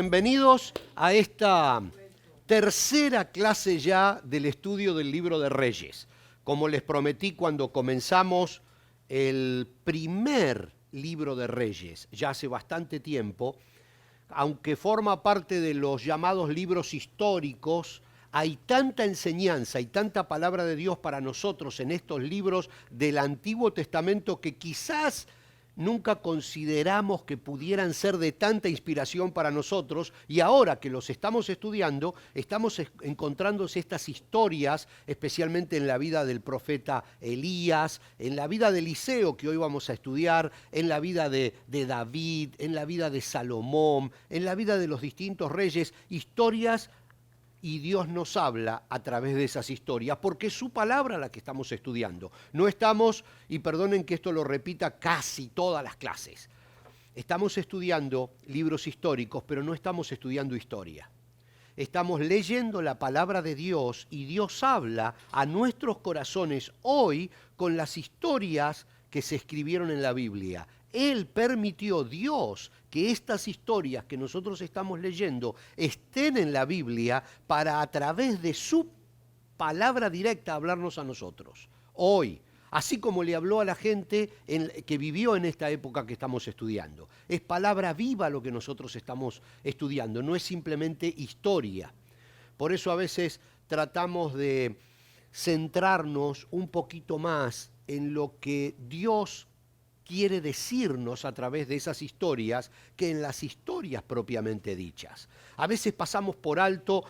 Bienvenidos a esta tercera clase ya del estudio del libro de Reyes. Como les prometí cuando comenzamos el primer libro de Reyes, ya hace bastante tiempo, aunque forma parte de los llamados libros históricos, hay tanta enseñanza y tanta palabra de Dios para nosotros en estos libros del Antiguo Testamento que quizás nunca consideramos que pudieran ser de tanta inspiración para nosotros, y ahora que los estamos estudiando, estamos encontrándose estas historias, especialmente en la vida del profeta Elías, en la vida de Eliseo, que hoy vamos a estudiar, en la vida de David, en la vida de Salomón, en la vida de los distintos reyes, historias. Y Dios nos habla a través de esas historias, porque es su palabra la que estamos estudiando. No estamos, y perdonen que esto lo repita casi todas las clases, estamos estudiando libros históricos, pero no estamos estudiando historia. Estamos leyendo la palabra de Dios y Dios habla a nuestros corazones hoy con las historias que se escribieron en la Biblia. Él permitió, Dios, que estas historias que nosotros estamos leyendo estén en la Biblia para a través de su palabra directa hablarnos a nosotros. Hoy, así como le habló a la gente que vivió en esta época que estamos estudiando. Es palabra viva lo que nosotros estamos estudiando, no es simplemente historia. Por eso a veces tratamos de centrarnos un poquito más en lo que Dios quiere decirnos a través de esas historias que en las historias propiamente dichas. A veces pasamos por alto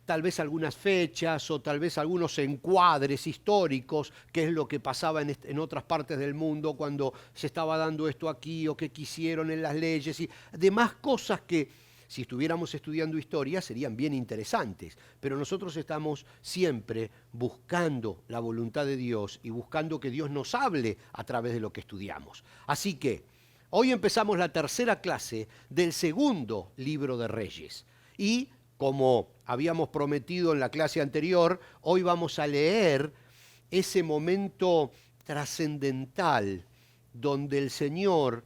tal vez algunas fechas o tal vez algunos encuadres históricos, que es lo que pasaba en otras partes del mundo cuando se estaba dando esto aquí o que quisieron en las leyes y demás cosas que si estuviéramos estudiando historia serían bien interesantes, pero nosotros estamos siempre buscando la voluntad de Dios y buscando que Dios nos hable a través de lo que estudiamos. Así que hoy empezamos la tercera clase del segundo libro de Reyes y como habíamos prometido en la clase anterior, hoy vamos a leer ese momento trascendental donde el Señor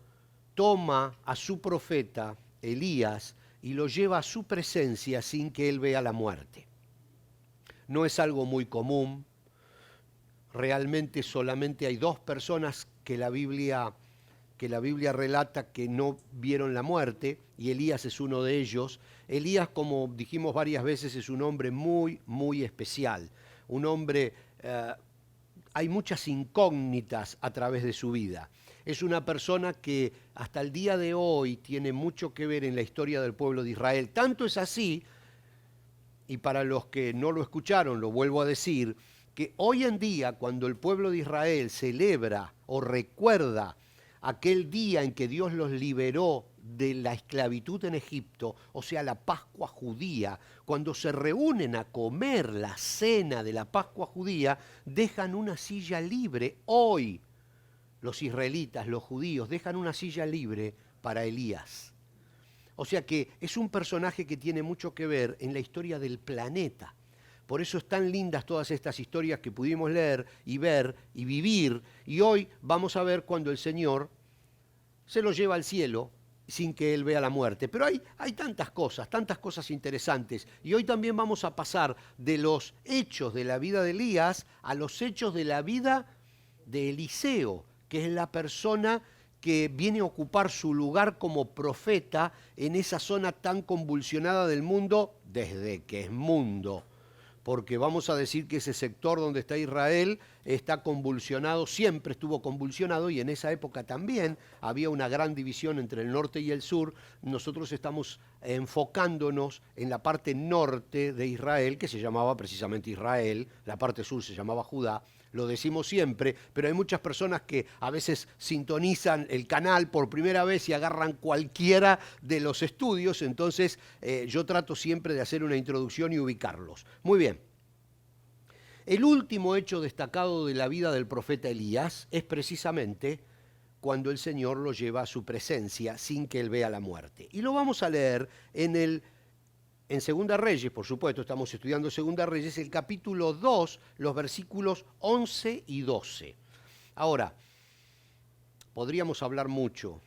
toma a su profeta Elías y lo lleva a su presencia sin que él vea la muerte. No es algo muy común. Realmente solamente hay dos personas que la Biblia relata que no vieron la muerte, y Elías es uno de ellos. Elías, como dijimos varias veces, es un hombre muy, muy especial. Un hombre, hay muchas incógnitas a través de su vida. Es una persona que hasta el día de hoy tiene mucho que ver en la historia del pueblo de Israel. Tanto es así, y para los que no lo escucharon, lo vuelvo a decir, que hoy en día cuando el pueblo de Israel celebra o recuerda aquel día en que Dios los liberó de la esclavitud en Egipto, o sea, la Pascua judía, cuando se reúnen a comer la cena de la Pascua judía, dejan una silla libre. Hoy los israelitas, los judíos, dejan una silla libre para Elías. O sea que es un personaje que tiene mucho que ver en la historia del planeta. Por eso es tan lindas todas estas historias que pudimos leer y ver y vivir. Y hoy vamos a ver cuando el Señor se lo lleva al cielo sin que él vea la muerte. Pero hay tantas cosas interesantes. Y hoy también vamos a pasar de los hechos de la vida de Elías a los hechos de la vida de Eliseo, que es la persona que viene a ocupar su lugar como profeta en esa zona tan convulsionada del mundo, desde que es mundo. Porque vamos a decir que ese sector donde está Israel está convulsionado, siempre estuvo convulsionado y en esa época también había una gran división entre el norte y el sur. Nosotros estamos enfocándonos en la parte norte de Israel, que se llamaba precisamente Israel, la parte sur se llamaba Judá. Lo decimos siempre, pero hay muchas personas que a veces sintonizan el canal por primera vez y agarran cualquiera de los estudios, entonces yo trato siempre de hacer una introducción y ubicarlos. Muy bien. El último hecho destacado de la vida del profeta Elías es precisamente cuando el Señor lo lleva a su presencia sin que él vea la muerte. Y lo vamos a leer en Segunda Reyes, por supuesto, estamos estudiando Segunda Reyes, el capítulo 2, los versículos 11 y 12. Ahora, podríamos hablar mucho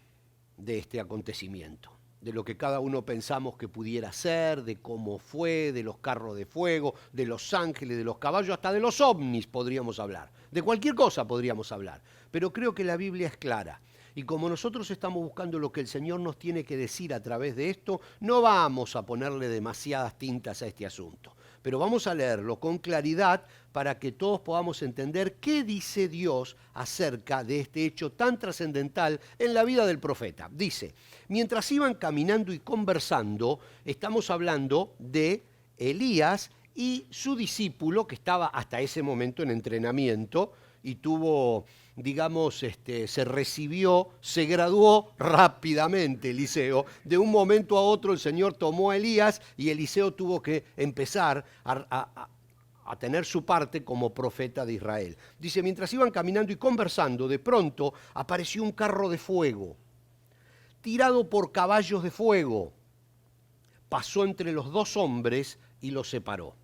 de este acontecimiento. de lo que cada uno pensamos que pudiera ser, de cómo fue, de los carros de fuego, de los ángeles, de los caballos, hasta de los ovnis podríamos hablar. De cualquier cosa podríamos hablar. Pero creo que la Biblia es clara. Y como nosotros estamos buscando lo que el Señor nos tiene que decir a través de esto, no vamos a ponerle demasiadas tintas a este asunto. Pero vamos a leerlo con claridad para que todos podamos entender qué dice Dios acerca de este hecho tan trascendental en la vida del profeta. Dice, mientras iban caminando y conversando, estamos hablando de Elías y su discípulo, que estaba hasta ese momento en entrenamiento y tuvo, digamos, se recibió, se graduó rápidamente Eliseo. De un momento a otro el Señor tomó a Elías y Eliseo tuvo que empezar a tener su parte como profeta de Israel. Dice, mientras iban caminando y conversando, de pronto apareció un carro de fuego, tirado por caballos de fuego. Pasó entre los dos hombres y los separó.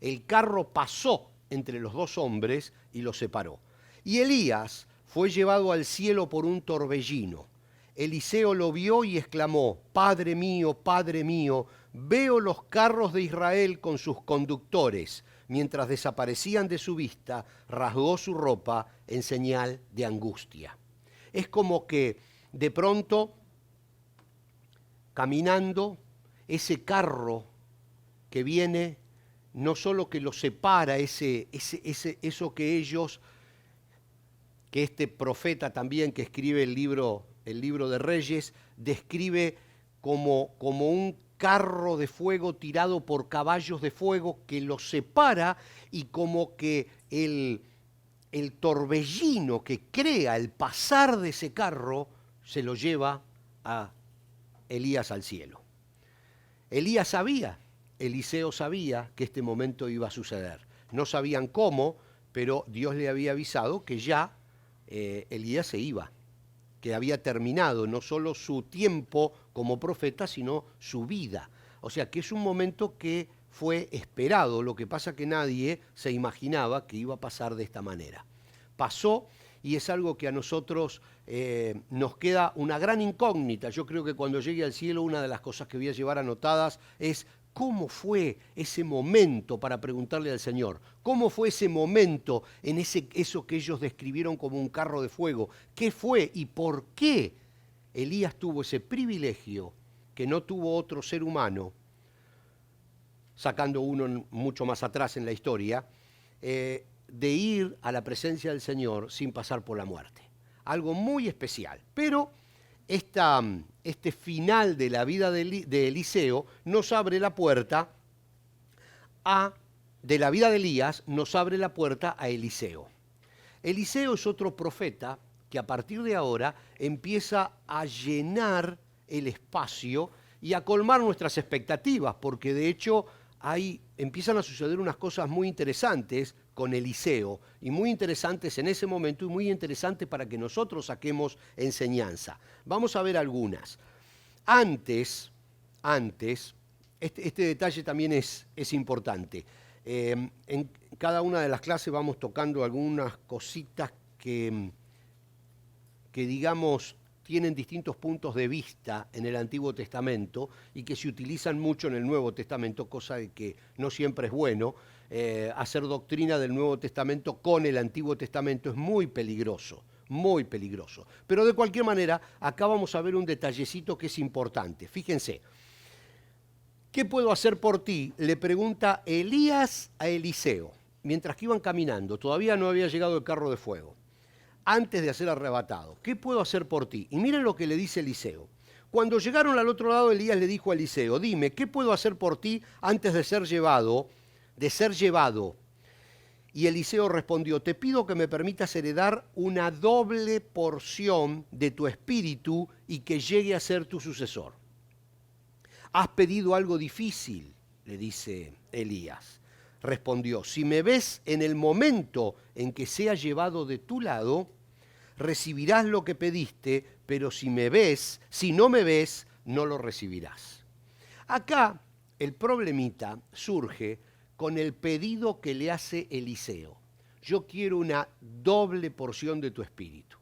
El carro pasó entre los dos hombres y los separó. Y Elías fue llevado al cielo por un torbellino. Eliseo lo vio y exclamó, Padre mío, veo los carros de Israel con sus conductores. Mientras desaparecían de su vista, rasgó su ropa en señal de angustia. Es como que de pronto, caminando, ese carro que viene, no solo que los separa, eso que ellos, que este profeta también que escribe el libro de Reyes, describe como un carro de fuego tirado por caballos de fuego que los separa, y como que el torbellino que crea el pasar de ese carro se lo lleva a Elías al cielo. Elías sabía, Eliseo sabía que este momento iba a suceder. No sabían cómo, pero Dios le había avisado que ya Elías se iba, que había terminado no solo su tiempo como profeta, sino su vida. O sea que es un momento que fue esperado, lo que pasa que nadie se imaginaba que iba a pasar de esta manera. Pasó, y es algo que a nosotros nos queda una gran incógnita. Yo creo que cuando llegue al cielo, una de las cosas que voy a llevar anotadas es cómo fue ese momento, para preguntarle al Señor, cómo fue ese momento en eso que ellos describieron como un carro de fuego. ¿Qué fue y por qué Elías tuvo ese privilegio que no tuvo otro ser humano, sacando uno mucho más atrás en la historia, de ir a la presencia del Señor sin pasar por la muerte? Algo muy especial. Pero este final de la vida de Eliseo nos abre la puerta de la vida de Elías, nos abre la puerta a Eliseo. Eliseo es otro profeta que a partir de ahora empieza a llenar el espacio y a colmar nuestras expectativas, porque de hecho empiezan a suceder unas cosas muy interesantes con Eliseo, y muy interesantes en ese momento y muy interesantes para que nosotros saquemos enseñanza. Vamos a ver algunas. Antes, este detalle también es importante. En cada una de las clases vamos tocando algunas cositas que digamos tienen distintos puntos de vista en el Antiguo Testamento y que se utilizan mucho en el Nuevo Testamento, cosa de que no siempre es bueno. Hacer doctrina del Nuevo Testamento con el Antiguo Testamento es muy peligroso, muy peligroso. Pero de cualquier manera, acá vamos a ver un detallecito que es importante. Fíjense, ¿qué puedo hacer por ti?, le pregunta Elías a Eliseo, mientras que iban caminando, todavía no había llegado el carro de fuego, antes de ser arrebatado. ¿Qué puedo hacer por ti? Y miren lo que le dice Eliseo. Cuando llegaron al otro lado, Elías le dijo a Eliseo, dime, ¿qué puedo hacer por ti antes de ser llevado? Y Eliseo respondió, te pido que me permitas heredar una doble porción de tu espíritu y que llegue a ser tu sucesor. Has pedido algo difícil, le dice Elías. Respondió, si me ves en el momento en que sea llevado de tu lado, recibirás lo que pediste, pero si no me ves, no lo recibirás. Acá el problemita surge con el pedido que le hace Eliseo. Yo quiero una doble porción de tu espíritu.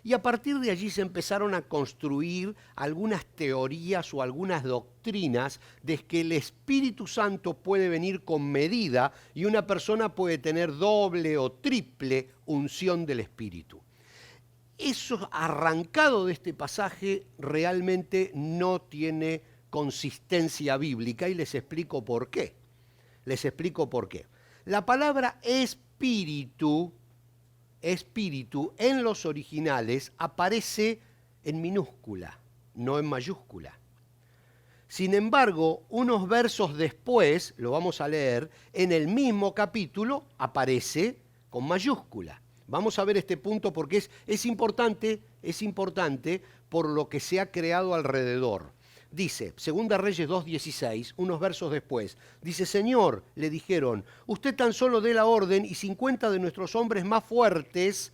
Y a partir de allí se empezaron a construir algunas teorías o algunas doctrinas de que el Espíritu Santo puede venir con medida y una persona puede tener doble o triple unción del Espíritu. Eso arrancado de este pasaje realmente no tiene consistencia bíblica y les explico por qué. Les explico por qué. La palabra espíritu en los originales aparece en minúscula, no en mayúscula. Sin embargo, unos versos después, lo vamos a leer, en el mismo capítulo aparece con mayúscula. Vamos a ver este punto porque es importante por lo que se ha creado alrededor. Dice, Segunda Reyes 2:16, unos versos después, dice, Señor, le dijeron, usted tan solo dé la orden y 50 de nuestros hombres más fuertes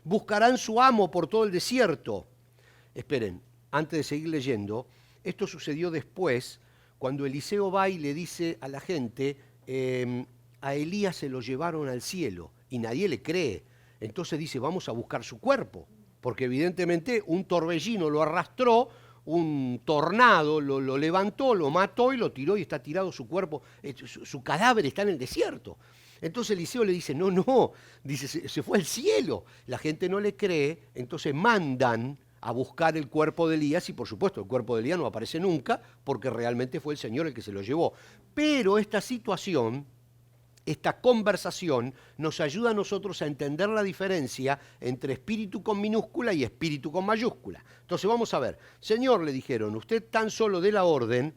buscarán su amo por todo el desierto. Esperen, antes de seguir leyendo, esto sucedió después, cuando Eliseo va y le dice a la gente, a Elías se lo llevaron al cielo y nadie le cree. Entonces dice, vamos a buscar su cuerpo, porque evidentemente un torbellino lo arrastró, un tornado lo levantó, lo mató y lo tiró y está tirado su cuerpo, su cadáver está en el desierto. Entonces Eliseo le dice, no, dice, se fue al cielo. La gente no le cree, entonces mandan a buscar el cuerpo de Elías y por supuesto el cuerpo de Elías no aparece nunca porque realmente fue el Señor el que se lo llevó. Pero esta situación, esta conversación nos ayuda a nosotros a entender la diferencia entre espíritu con minúscula y espíritu con mayúscula. Entonces vamos a ver, Señor, le dijeron, usted tan solo dé la orden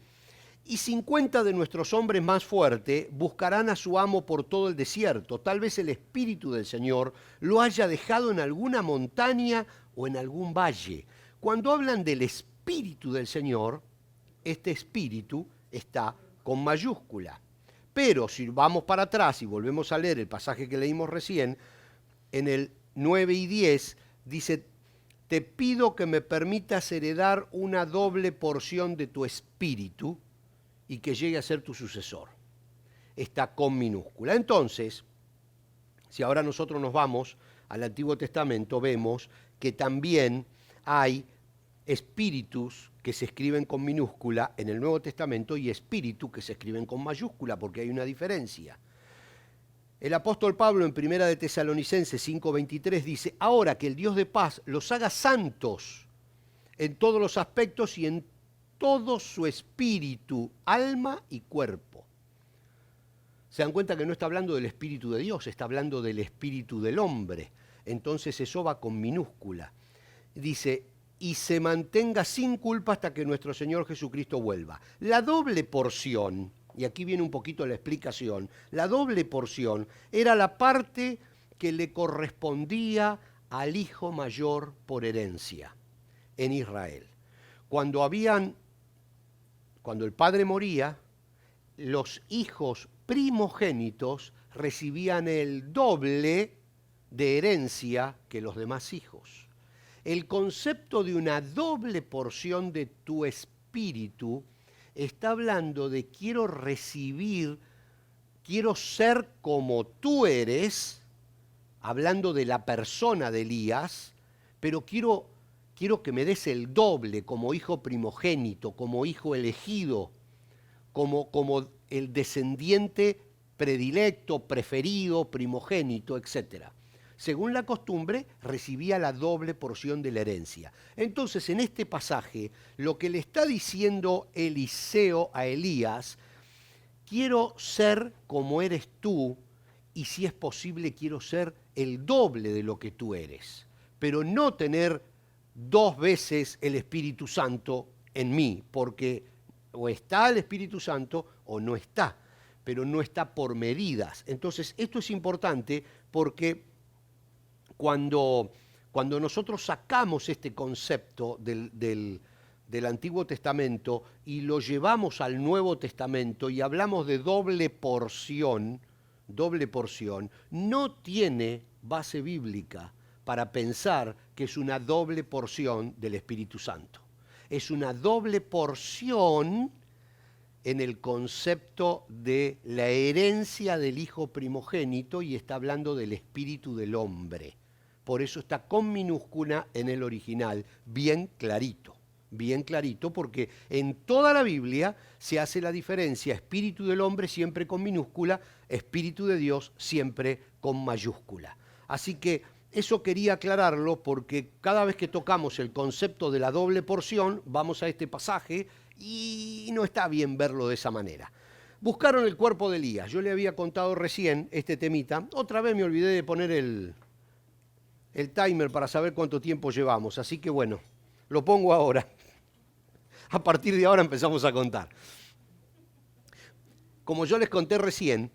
y 50 de nuestros hombres más fuertes buscarán a su amo por todo el desierto. Tal vez el espíritu del Señor lo haya dejado en alguna montaña o en algún valle. Cuando hablan del espíritu del Señor, este espíritu está con mayúscula. Pero si vamos para atrás y volvemos a leer el pasaje que leímos recién, en el 9 y 10 dice, te pido que me permitas heredar una doble porción de tu espíritu y que llegue a ser tu sucesor. Está con minúscula. Entonces, si ahora nosotros nos vamos al Antiguo Testamento, vemos que también hay espíritus que se escriben con minúscula en el Nuevo Testamento y espíritu que se escriben con mayúscula, porque hay una diferencia. El apóstol Pablo en Primera de Tesalonicenses 5:23 dice, ahora que el Dios de paz los haga santos en todos los aspectos y en todo su espíritu, alma y cuerpo. Se dan cuenta que no está hablando del espíritu de Dios, está hablando del espíritu del hombre. Entonces eso va con minúscula. Dice, y se mantenga sin culpa hasta que nuestro Señor Jesucristo vuelva. La doble porción, y aquí viene un poquito la explicación, la doble porción era la parte que le correspondía al hijo mayor por herencia en Israel. Cuando el padre moría, los hijos primogénitos recibían el doble de herencia que los demás hijos. El concepto de una doble porción de tu espíritu está hablando de quiero recibir, quiero ser como tú eres, hablando de la persona de Elías, pero quiero que me des el doble como hijo primogénito, como hijo elegido, como el descendiente predilecto, preferido, primogénito, etc. Según la costumbre, recibía la doble porción de la herencia. Entonces, en este pasaje, lo que le está diciendo Eliseo a Elías, quiero ser como eres tú, y si es posible, quiero ser el doble de lo que tú eres, pero no tener 2 veces el Espíritu Santo en mí, porque o está el Espíritu Santo o no está, pero no está por medidas. Entonces, esto es importante porque cuando nosotros sacamos este concepto del Antiguo Testamento y lo llevamos al Nuevo Testamento y hablamos de doble porción, no tiene base bíblica para pensar que es una doble porción del Espíritu Santo. Es una doble porción en el concepto de la herencia del hijo primogénito y está hablando del espíritu del hombre. por eso está con minúscula en el original, bien clarito, porque en toda la Biblia se hace la diferencia, espíritu del hombre siempre con minúscula, espíritu de Dios siempre con mayúscula. Así que eso quería aclararlo porque cada vez que tocamos el concepto de la doble porción, vamos a este pasaje y no está bien verlo de esa manera. Buscaron el cuerpo de Elías. Yo le había contado recién este temita. Otra vez me olvidé de poner el timer para saber cuánto tiempo llevamos. Así que bueno, lo pongo ahora. A partir de ahora empezamos a contar. Como yo les conté recién,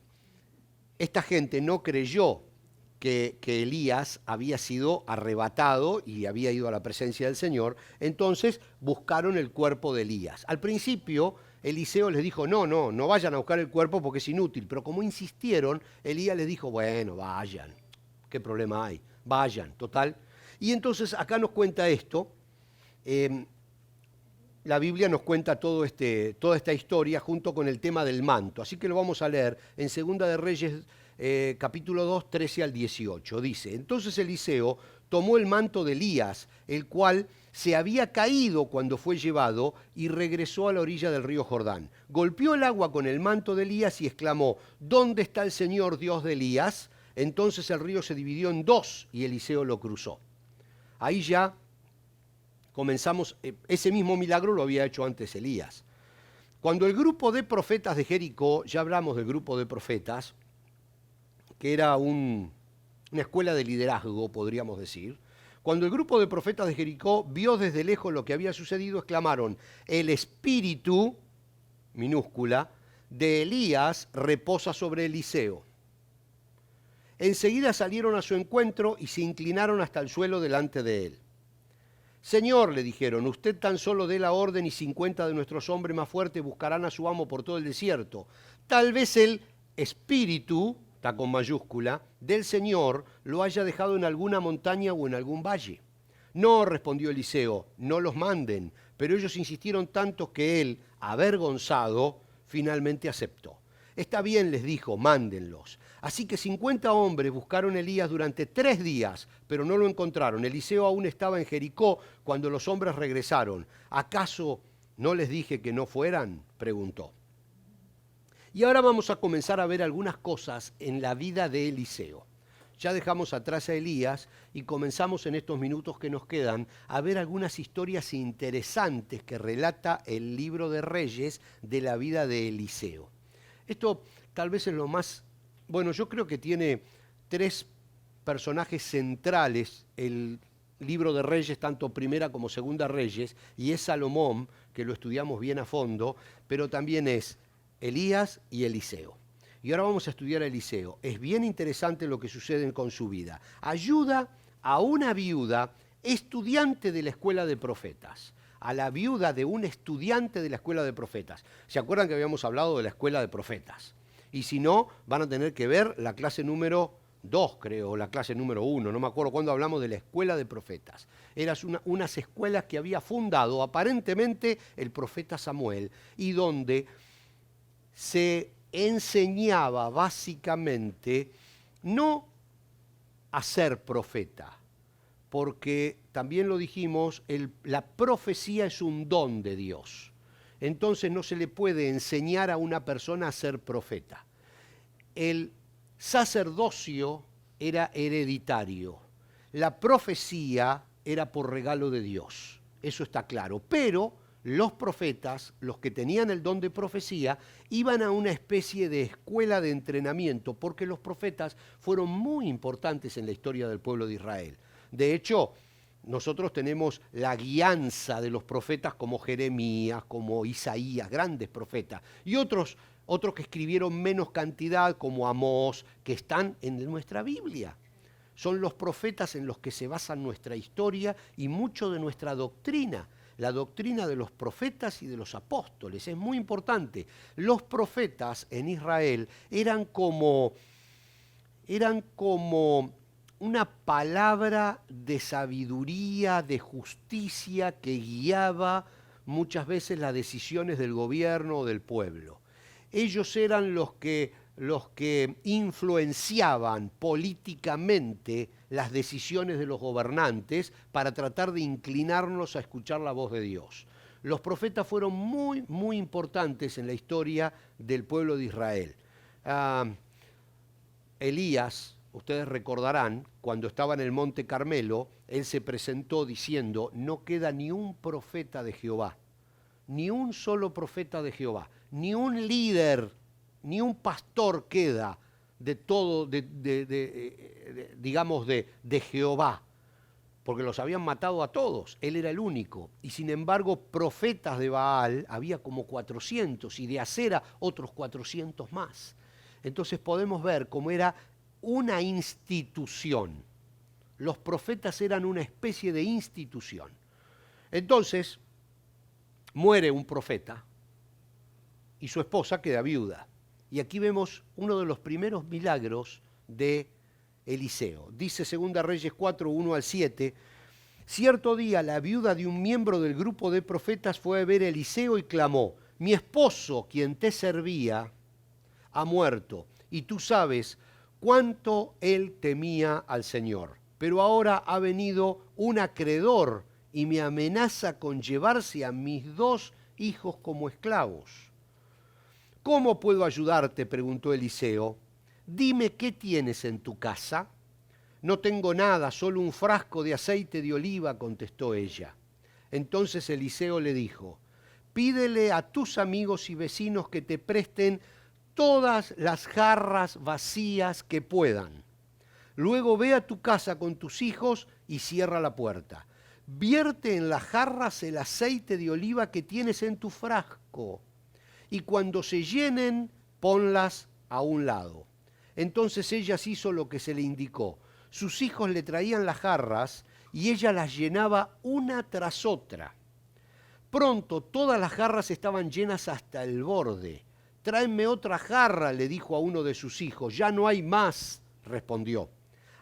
esta gente no creyó que Elías había sido arrebatado y había ido a la presencia del Señor, entonces buscaron el cuerpo de Elías. Al principio, Eliseo les dijo, no vayan a buscar el cuerpo porque es inútil, pero como insistieron, Elías les dijo, bueno, vayan, ¿qué problema hay? Vayan, total. Y entonces acá nos cuenta esto, la Biblia nos cuenta toda esta historia junto con el tema del manto, así que lo vamos a leer en Segunda de Reyes, capítulo 2, 13 al 18. Dice, entonces Eliseo tomó el manto de Elías, el cual se había caído cuando fue llevado, y regresó a la orilla del río Jordán. Golpeó el agua con el manto de Elías y exclamó, ¿dónde está el Señor Dios de Elías? Entonces el río se dividió en dos y Eliseo lo cruzó. Ahí ya comenzamos, ese mismo milagro lo había hecho antes Elías. Cuando el grupo de profetas de Jericó, ya hablamos del grupo de profetas, que era una escuela de liderazgo, podríamos decir. Cuando el grupo de profetas de Jericó vio desde lejos lo que había sucedido, exclamaron, el espíritu, minúscula, de Elías reposa sobre Eliseo. Enseguida salieron a su encuentro y se inclinaron hasta el suelo delante de él. Señor, le dijeron, usted tan solo dé la orden y 50 de nuestros hombres más fuertes buscarán a su amo por todo el desierto. Tal vez el espíritu, está con mayúscula, del Señor lo haya dejado en alguna montaña o en algún valle. No, respondió Eliseo, no los manden, pero ellos insistieron tanto que él, avergonzado, finalmente aceptó. Está bien, les dijo, mándenlos. Así que 50 hombres buscaron a Elías durante 3 días, pero no lo encontraron. Eliseo aún estaba en Jericó cuando los hombres regresaron. ¿Acaso no les dije que no fueran?, preguntó. Y ahora vamos a comenzar a ver algunas cosas en la vida de Eliseo. Ya dejamos atrás a Elías y comenzamos en estos minutos que nos quedan a ver algunas historias interesantes que relata el libro de Reyes de la vida de Eliseo. Esto tal vez es lo más... Bueno, yo creo que tiene 3 personajes centrales el libro de Reyes, tanto Primera como Segunda Reyes, y es Salomón, que lo estudiamos bien a fondo, pero también es Elías y Eliseo. Y ahora vamos a estudiar a Eliseo. Es bien interesante lo que sucede con su vida. Ayuda a una viuda estudiante de la escuela de profetas. A la viuda de un estudiante de la escuela de profetas. ¿Se acuerdan que habíamos hablado de la escuela de profetas? Y si no, van a tener que ver la clase número 2, creo, o la clase número 1, no me acuerdo cuándo hablamos de la escuela de profetas. Eran unas escuelas que había fundado aparentemente el profeta Samuel y donde se enseñaba básicamente no a ser profeta, porque también lo dijimos, la profecía es un don de Dios. Entonces no se le puede enseñar a una persona a ser profeta. El sacerdocio era hereditario, la profecía era por regalo de Dios, eso está claro, pero los profetas, los que tenían el don de profecía, iban a una especie de escuela de entrenamiento, porque los profetas fueron muy importantes en la historia del pueblo de Israel. De hecho, nosotros tenemos la guianza de los profetas como Jeremías, como Isaías, grandes profetas, y otros que escribieron menos cantidad, como Amós, que están en nuestra Biblia. Son los profetas en los que se basa nuestra historia y mucho de nuestra doctrina. La doctrina de los profetas y de los apóstoles es muy importante. Los profetas en Israel eran como una palabra de sabiduría, de justicia que guiaba muchas veces las decisiones del gobierno o del pueblo. Ellos eran los que los que influenciaban políticamente las decisiones de los gobernantes para tratar de inclinarnos a escuchar la voz de Dios. Los profetas fueron muy, muy importantes en la historia del pueblo de Israel. Elías, ustedes recordarán, cuando estaba en el Monte Carmelo, él se presentó diciendo, no queda ni un profeta de Jehová, ni un solo profeta de Jehová, ni un líder, ni un pastor queda de todo, digamos, de Jehová, porque los habían matado a todos, él era el único. Y sin embargo, profetas de Baal había como 400 y de Acera otros 400 más. Entonces podemos ver cómo era una institución. Los profetas eran una especie de institución. Entonces, muere un profeta y su esposa queda viuda. Y aquí vemos uno de los primeros milagros de Eliseo. Dice 2 Reyes 4, 1 al 7, cierto día la viuda de un miembro del grupo de profetas fue a ver a Eliseo y clamó, mi esposo, quien te servía, ha muerto, y tú sabes cuánto él temía al Señor. Pero ahora ha venido un acreedor y me amenaza con llevarse a mis 2 hijos como esclavos. ¿Cómo puedo ayudarte?, preguntó Eliseo. Dime qué tienes en tu casa. No tengo nada, solo un frasco de aceite de oliva, contestó ella. Entonces Eliseo le dijo, pídele a tus amigos y vecinos que te presten todas las jarras vacías que puedan. Luego ve a tu casa con tus hijos y cierra la puerta. Vierte en las jarras el aceite de oliva que tienes en tu frasco y cuando se llenen, ponlas a un lado. Entonces ella hizo lo que se le indicó. Sus hijos le traían las jarras y ella las llenaba una tras otra. Pronto todas las jarras estaban llenas hasta el borde. Tráeme otra jarra, le dijo a uno de sus hijos. Ya no hay más, respondió.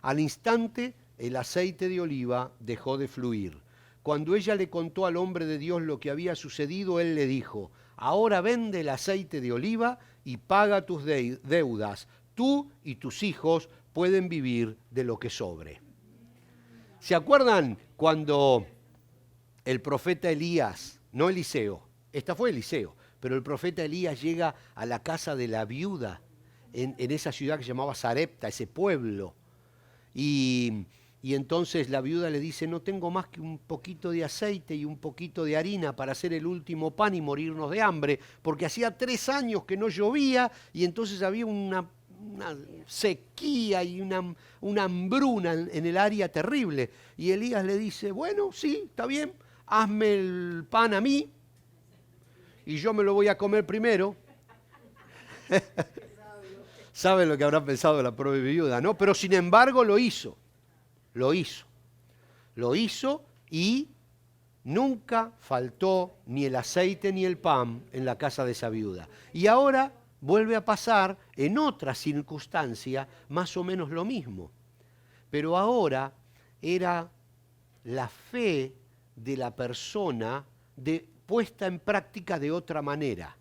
Al instante, el aceite de oliva dejó de fluir. Cuando ella le contó al hombre de Dios lo que había sucedido, él le dijo, ahora vende el aceite de oliva y paga tus deudas. Tú y tus hijos pueden vivir de lo que sobre. ¿Se acuerdan cuando el profeta Elías, no Eliseo, esta fue Eliseo, pero el profeta Elías llega a la casa de la viuda en esa ciudad que se llamaba Sarepta, ese pueblo, y entonces la viuda le dice, no tengo más que un poquito de aceite y un poquito de harina para hacer el último pan y morirnos de hambre, porque hacía 3 años que no llovía y entonces había una sequía y una hambruna en el área terrible. Y Elías le dice, bueno, sí, está bien, hazme el pan a mí y yo me lo voy a comer primero. ¿Saben lo que habrá pensado la propia viuda, no? Pero sin embargo lo hizo. Lo hizo y nunca faltó ni el aceite ni el pan en la casa de esa viuda. Y ahora vuelve a pasar en otra circunstancia más o menos lo mismo. Pero ahora era la fe de la persona puesta en práctica de otra manera.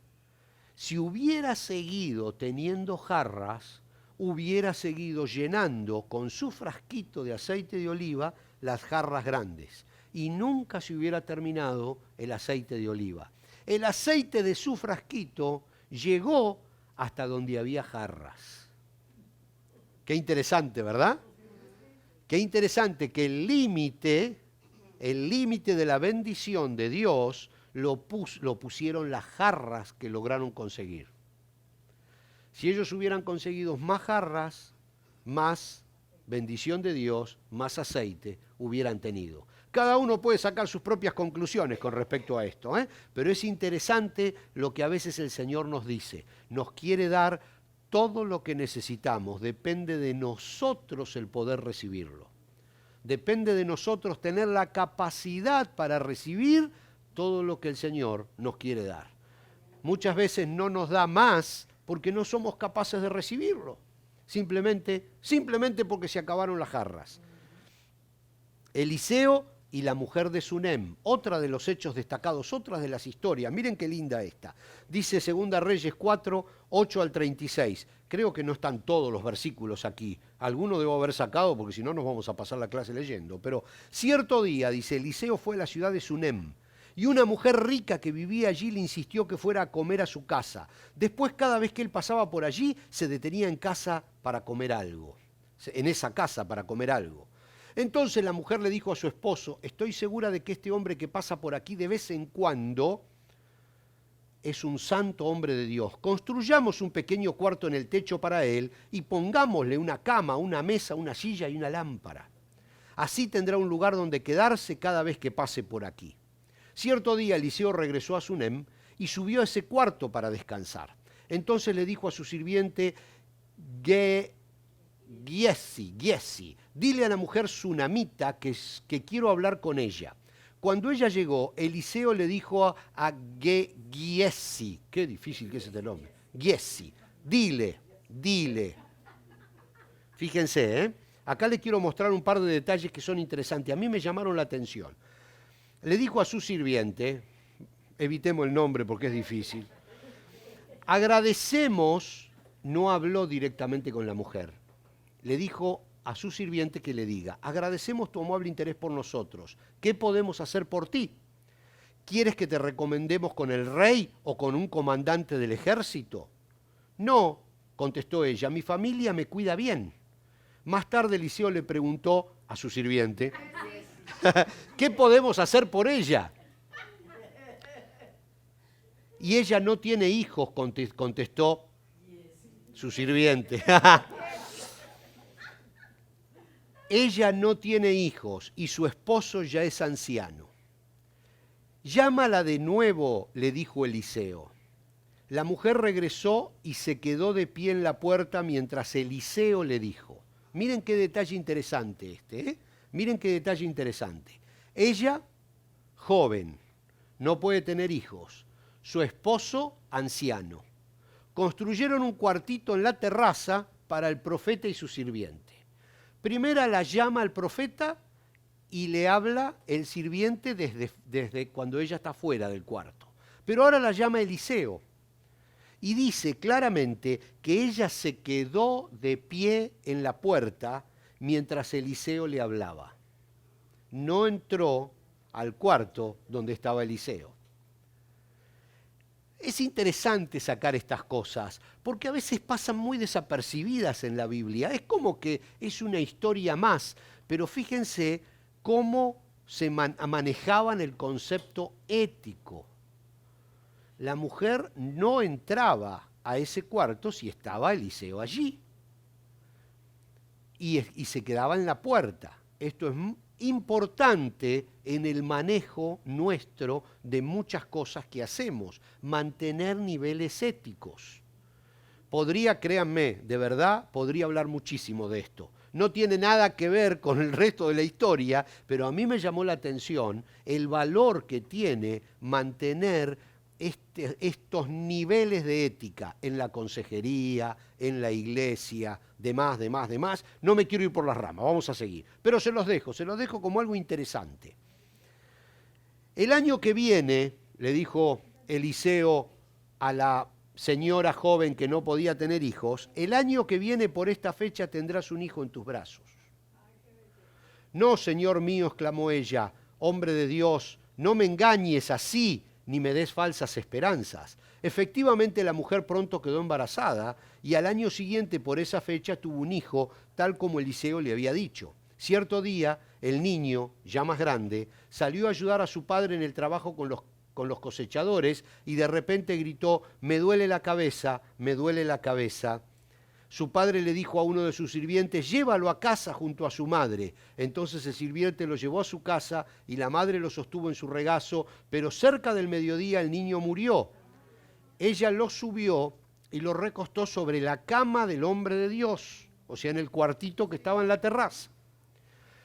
Si hubiera seguido teniendo jarras, hubiera seguido llenando con su frasquito de aceite de oliva las jarras grandes y nunca se hubiera terminado el aceite de oliva. El aceite de su frasquito llegó hasta donde había jarras. Qué interesante, ¿verdad? Qué interesante que el límite de la bendición de Dios lo pusieron las jarras que lograron conseguir. Si ellos hubieran conseguido más jarras, más bendición de Dios, más aceite hubieran tenido. Cada uno puede sacar sus propias conclusiones con respecto a esto, pero es interesante lo que a veces el Señor nos dice. Nos quiere dar todo lo que necesitamos, depende de nosotros el poder recibirlo. Depende de nosotros tener la capacidad para recibir todo lo que el Señor nos quiere dar. Muchas veces no nos da más porque no somos capaces de recibirlo, simplemente porque se acabaron las jarras. Eliseo y la mujer de Sunem, otra de los hechos destacados, otra de las historias. Miren qué linda esta. Dice 2 Reyes 4, 8 al 36. Creo que no están todos los versículos aquí. Alguno debo haber sacado porque si no nos vamos a pasar la clase leyendo. Pero cierto día, dice, Eliseo fue a la ciudad de Sunem. Y una mujer rica que vivía allí le insistió que fuera a comer a su casa. Después, cada vez que él pasaba por allí, se detenía en casa para comer algo. En esa casa para comer algo. Entonces la mujer le dijo a su esposo, estoy segura de que este hombre que pasa por aquí de vez en cuando es un santo hombre de Dios. Construyamos un pequeño cuarto en el techo para él y pongámosle una cama, una mesa, una silla y una lámpara. Así tendrá un lugar donde quedarse cada vez que pase por aquí. Cierto día Eliseo regresó a Sunem y subió a ese cuarto para descansar. Entonces le dijo a su sirviente Giesi, dile a la mujer sunamita que quiero hablar con ella. Cuando ella llegó, Eliseo le dijo a Giesi, qué difícil que es este nombre, Giesi, dile. Fíjense, acá les quiero mostrar un par de detalles que son interesantes. A mí me llamaron la atención. Le dijo a su sirviente, evitemos el nombre porque es difícil, agradecemos, no habló directamente con la mujer, le dijo a su sirviente que le diga, agradecemos tu amable interés por nosotros, ¿qué podemos hacer por ti? ¿Quieres que te recomendemos con el rey o con un comandante del ejército? No, contestó ella, mi familia me cuida bien. Más tarde Eliseo le preguntó a su sirviente, ¿qué podemos hacer por ella? Y ella no tiene hijos, contestó su sirviente. Ella no tiene hijos y su esposo ya es anciano. Llámala de nuevo, le dijo Eliseo. La mujer regresó y se quedó de pie en la puerta mientras Eliseo le dijo. Miren qué detalle interesante este, ¿eh? Miren qué detalle interesante. Ella, joven, no puede tener hijos. Su esposo, anciano. Construyeron un cuartito en la terraza para el profeta y su sirviente. Primero la llama al profeta y le habla el sirviente desde cuando ella está fuera del cuarto. Pero ahora la llama Eliseo. Y dice claramente que ella se quedó de pie en la puerta mientras Eliseo le hablaba. No entró al cuarto donde estaba Eliseo. Es interesante sacar estas cosas, porque a veces pasan muy desapercibidas en la Biblia. Es como que es una historia más, pero fíjense cómo se manejaban el concepto ético. La mujer no entraba a ese cuarto si estaba Eliseo allí. Y se quedaba en la puerta. Esto es importante en el manejo nuestro de muchas cosas que hacemos. Mantener niveles éticos. Podría, créanme, de verdad, podría hablar muchísimo de esto. No tiene nada que ver con el resto de la historia, pero a mí me llamó la atención el valor que tiene mantener estos niveles de ética en la consejería, en la iglesia, demás. No me quiero ir por las ramas, vamos a seguir. Pero se los dejo como algo interesante. El año que viene, le dijo Eliseo a la señora joven que no podía tener hijos, el año que viene por esta fecha tendrás un hijo en tus brazos. No, señor mío, exclamó ella, hombre de Dios, no me engañes así, ni me des falsas esperanzas. Efectivamente, la mujer pronto quedó embarazada y al año siguiente, por esa fecha, tuvo un hijo, tal como Eliseo le había dicho. Cierto día, el niño, ya más grande, salió a ayudar a su padre en el trabajo con los cosechadores y de repente gritó, me duele la cabeza, me duele la cabeza. Su padre le dijo a uno de sus sirvientes, llévalo a casa junto a su madre. Entonces el sirviente lo llevó a su casa y la madre lo sostuvo en su regazo, pero cerca del mediodía el niño murió. Ella lo subió y lo recostó sobre la cama del hombre de Dios, o sea, en el cuartito que estaba en la terraza.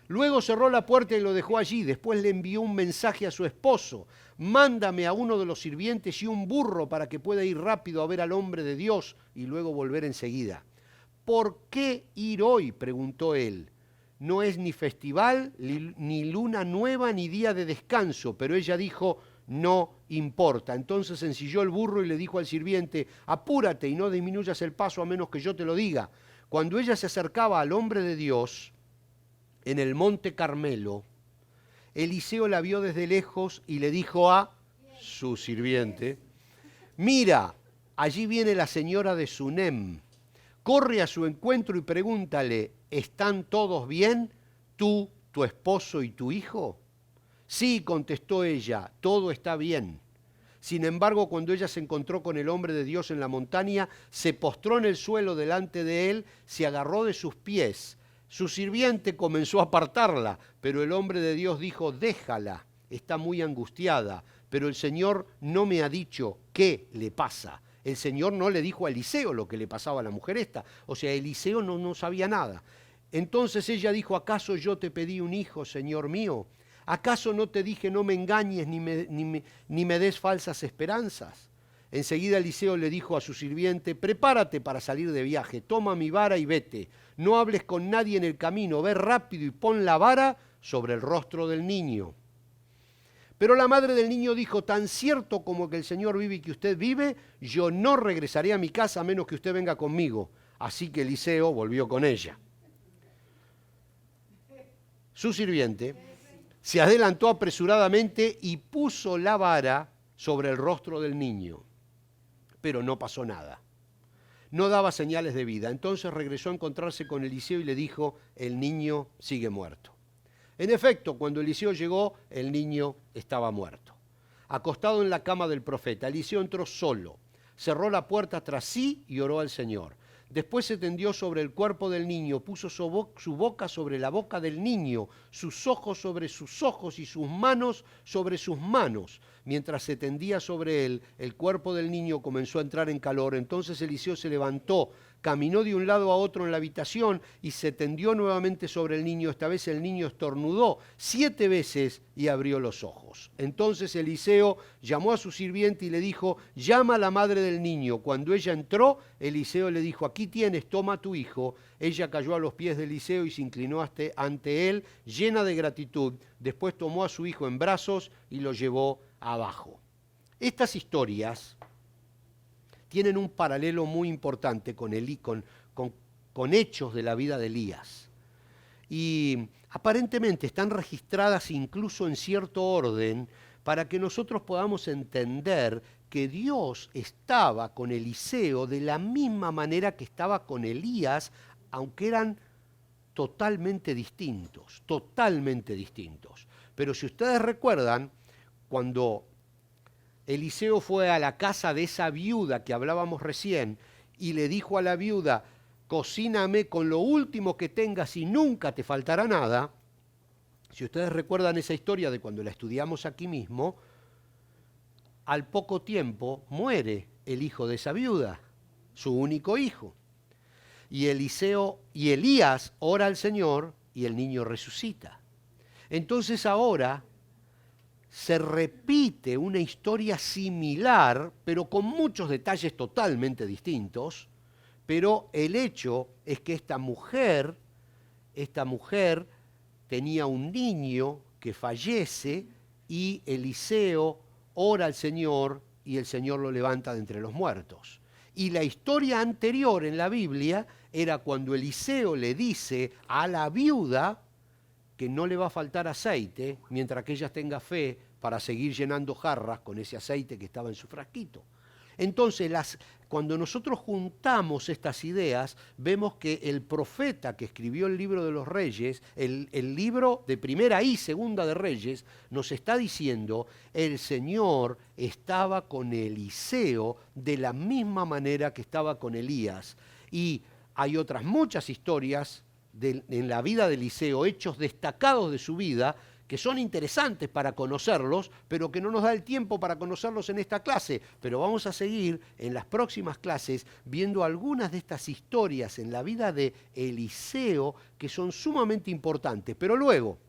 Luego cerró la puerta y lo dejó allí. Después le envió un mensaje a su esposo. Mándame a uno de los sirvientes y un burro para que pueda ir rápido a ver al hombre de Dios y luego volver enseguida. ¿Por qué ir hoy?, preguntó él. no es ni festival, ni luna nueva, ni día de descanso. Pero ella dijo, no importa. Entonces ensilló el burro y le dijo al sirviente, apúrate y no disminuyas el paso a menos que yo te lo diga. Cuando ella se acercaba al hombre de Dios, en el monte Carmelo, Eliseo la vio desde lejos y le dijo a su sirviente, mira, allí viene la señora de Sunem. Corre a su encuentro y pregúntale, ¿están todos bien? ¿Tú, tu esposo y tu hijo? Sí, contestó ella, todo está bien. Sin embargo, cuando ella se encontró con el hombre de Dios en la montaña, se postró en el suelo delante de él, se agarró de sus pies. Su sirviente comenzó a apartarla, pero el hombre de Dios dijo, déjala, está muy angustiada, pero el Señor no me ha dicho qué le pasa. El Señor no le dijo a Eliseo lo que le pasaba a la mujer esta, o sea, Eliseo no sabía nada. Entonces ella dijo, ¿acaso yo te pedí un hijo, Señor mío? ¿Acaso no te dije no me engañes ni me des falsas esperanzas? Enseguida Eliseo le dijo a su sirviente, prepárate para salir de viaje, toma mi vara y vete. No hables con nadie en el camino, ve rápido y pon la vara sobre el rostro del niño. Pero la madre del niño dijo, tan cierto como que el Señor vive y que usted vive, yo no regresaré a mi casa a menos que usted venga conmigo. Así que Eliseo volvió con ella. Su sirviente se adelantó apresuradamente y puso la vara sobre el rostro del niño. Pero no pasó nada. No daba señales de vida. Entonces regresó a encontrarse con Eliseo y le dijo, el niño sigue muerto. En efecto, cuando Eliseo llegó, el niño estaba muerto. Acostado en la cama del profeta, Eliseo entró solo, cerró la puerta tras sí y oró al Señor. Después se tendió sobre el cuerpo del niño, puso su boca sobre la boca del niño, sus ojos sobre sus ojos y sus manos sobre sus manos. Mientras se tendía sobre él, el cuerpo del niño comenzó a entrar en calor. Entonces Eliseo se levantó, caminó de un lado a otro en la habitación y se tendió nuevamente sobre el niño. Esta vez el niño estornudó 7 veces y abrió los ojos. Entonces Eliseo llamó a su sirviente y le dijo, llama a la madre del niño. Cuando ella entró, Eliseo le dijo, aquí tienes, toma a tu hijo. Ella cayó a los pies de Eliseo y se inclinó ante él, llena de gratitud. Después tomó a su hijo en brazos y lo llevó abajo. Estas historias tienen un paralelo muy importante con hechos de la vida de Elías. Y aparentemente están registradas incluso en cierto orden para que nosotros podamos entender que Dios estaba con Eliseo de la misma manera que estaba con Elías, aunque eran totalmente distintos. Pero si ustedes recuerdan, cuando Eliseo fue a la casa de esa viuda que hablábamos recién y le dijo a la viuda, cocíname con lo último que tengas y nunca te faltará nada. Si ustedes recuerdan esa historia de cuando la estudiamos aquí mismo, al poco tiempo muere el hijo de esa viuda, su único hijo. Y Elías ora al Señor y el niño resucita. Entonces ahora se repite una historia similar, pero con muchos detalles totalmente distintos, pero el hecho es que esta mujer tenía un niño que fallece y Eliseo ora al Señor y el Señor lo levanta de entre los muertos. Y la historia anterior en la Biblia era cuando Eliseo le dice a la viuda que no le va a faltar aceite mientras que ella tenga fe para seguir llenando jarras con ese aceite que estaba en su frasquito. Entonces, cuando nosotros juntamos estas ideas, vemos que el profeta que escribió el libro de los Reyes, el libro de Primera y Segunda de Reyes, nos está diciendo, el Señor estaba con Eliseo de la misma manera que estaba con Elías. Y hay otras muchas historias en la vida de Eliseo, hechos destacados de su vida, que son interesantes para conocerlos, pero que no nos da el tiempo para conocerlos en esta clase. Pero vamos a seguir en las próximas clases viendo algunas de estas historias en la vida de Eliseo que son sumamente importantes. Pero luego,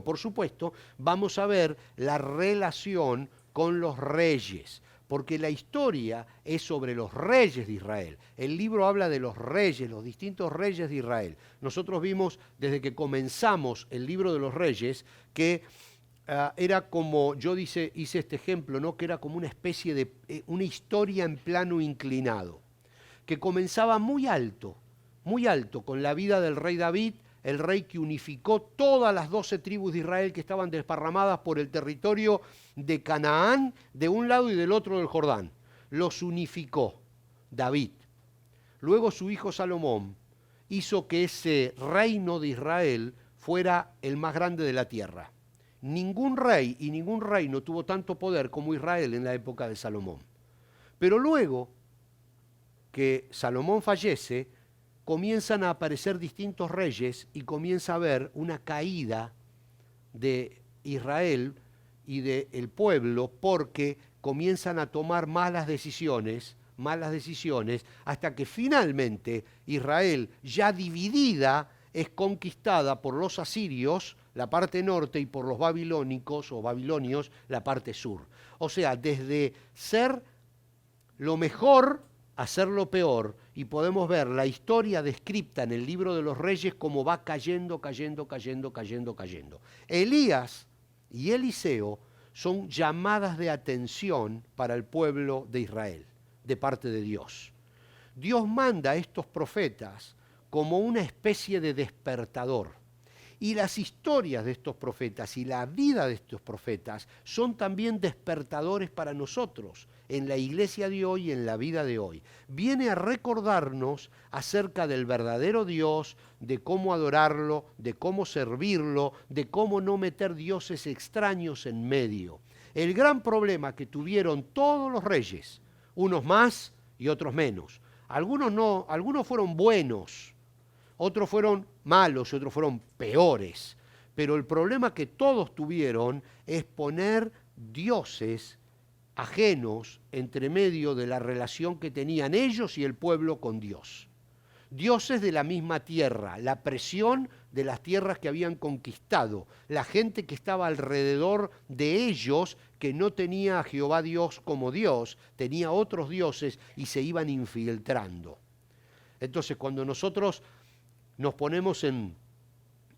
por supuesto, vamos a ver la relación con los reyes. porque la historia es sobre los reyes de Israel. El libro habla de los reyes, los distintos reyes de Israel. Nosotros vimos desde que comenzamos el libro de los reyes que era como, yo hice este ejemplo, ¿no? Que era como una especie de una historia en plano inclinado, que comenzaba muy alto, con la vida del rey David, el rey que unificó todas las 12 tribus de Israel que estaban desparramadas por el territorio de Canaán, de un lado y del otro del Jordán. Los unificó David. Luego su hijo Salomón hizo que ese reino de Israel fuera el más grande de la tierra. Ningún rey y ningún reino tuvo tanto poder como Israel en la época de Salomón. Pero luego que Salomón fallece, comienzan a aparecer distintos reyes y comienza a haber una caída de Israel y del pueblo porque comienzan a tomar malas decisiones, hasta que finalmente Israel, ya dividida, es conquistada por los asirios, la parte norte, y por los babilónicos o babilonios, la parte sur. O sea, desde ser lo mejor a ser lo peor, y podemos ver la historia descrita en el libro de los reyes como va cayendo. Elías y Eliseo son llamadas de atención para el pueblo de Israel, de parte de Dios. Dios manda a estos profetas como una especie de despertador. Y las historias de estos profetas y la vida de estos profetas son también despertadores para nosotros en la iglesia de hoy y en la vida de hoy. Viene a recordarnos acerca del verdadero Dios, de cómo adorarlo, de cómo servirlo, de cómo no meter dioses extraños en medio. El gran problema que tuvieron todos los reyes, unos más y otros menos. Algunos no, algunos fueron buenos, otros fueron malos y otros fueron peores. Pero el problema que todos tuvieron es poner dioses ajenos entre medio de la relación que tenían ellos y el pueblo con Dios. Dioses de la misma tierra, la presión de las tierras que habían conquistado, la gente que estaba alrededor de ellos, que no tenía a Jehová Dios como Dios, tenía otros dioses y se iban infiltrando. Entonces, cuando nosotros nos ponemos en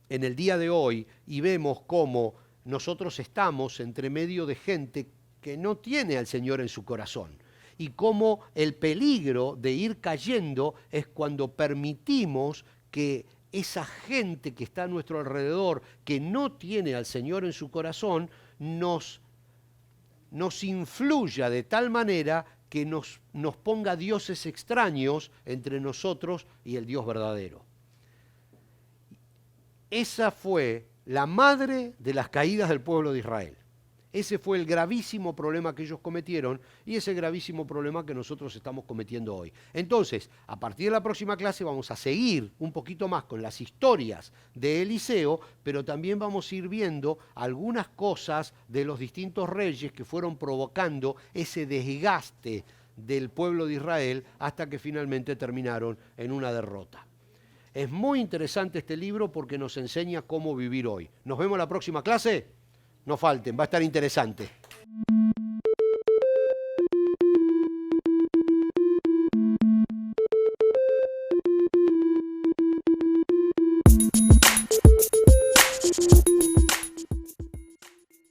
el día de hoy y vemos cómo nosotros estamos entre medio de gente que no tiene al Señor en su corazón, y cómo el peligro de ir cayendo es cuando permitimos que esa gente que está a nuestro alrededor, que no tiene al Señor en su corazón, nos influya de tal manera que nos ponga dioses extraños entre nosotros y el Dios verdadero. Esa fue la madre de las caídas del pueblo de Israel. Ese fue el gravísimo problema que ellos cometieron y ese gravísimo problema que nosotros estamos cometiendo hoy. Entonces, a partir de la próxima clase vamos a seguir un poquito más con las historias de Eliseo, pero también vamos a ir viendo algunas cosas de los distintos reyes que fueron provocando ese desgaste del pueblo de Israel hasta que finalmente terminaron en una derrota. Es muy interesante este libro porque nos enseña cómo vivir hoy. Nos vemos en la próxima clase. No falten, va a estar interesante.